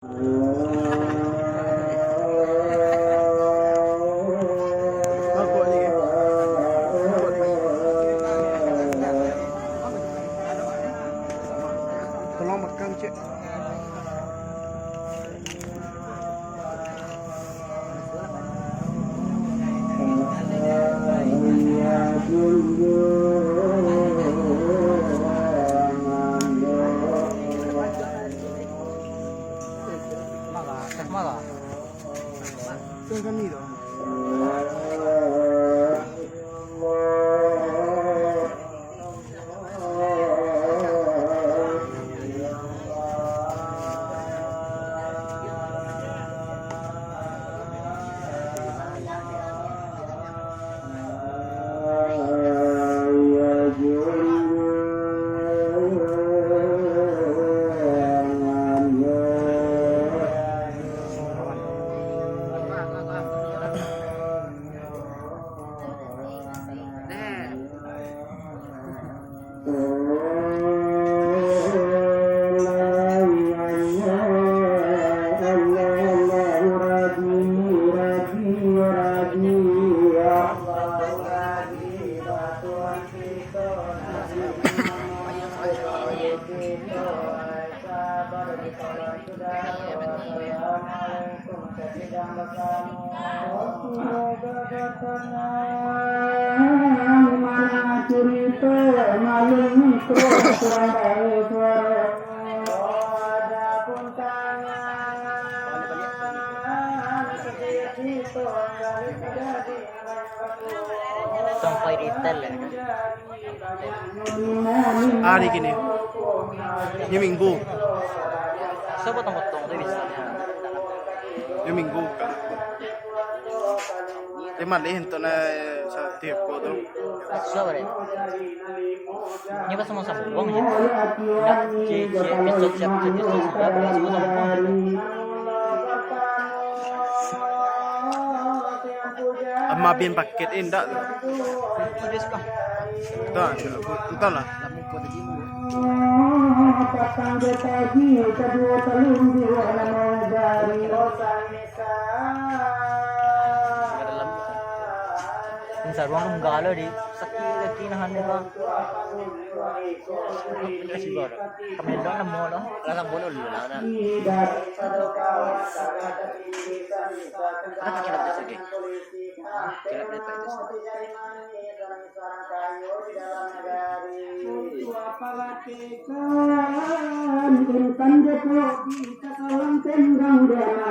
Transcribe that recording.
Tolong makan cek. Kan ni dah. Sampai retail lah. Hari gini. Ini minggu. So potong-potong tu bisa. Ini minggu kan. Lima leh tu na sa tiap ko tu. So boleh. Ni pas semua sambung je. Nak episode siap semua sambung. Amma bin paket indak tu. Itu dia suka. Betul lah. Lamu kau tadi mu. Insya Allah menggala di sakit nahan ni kan. Kasih gor. Kami dah nemu lah. Langsung boleh dulu lah. Kita kilap dia lagi. Kilap dia itu. Kan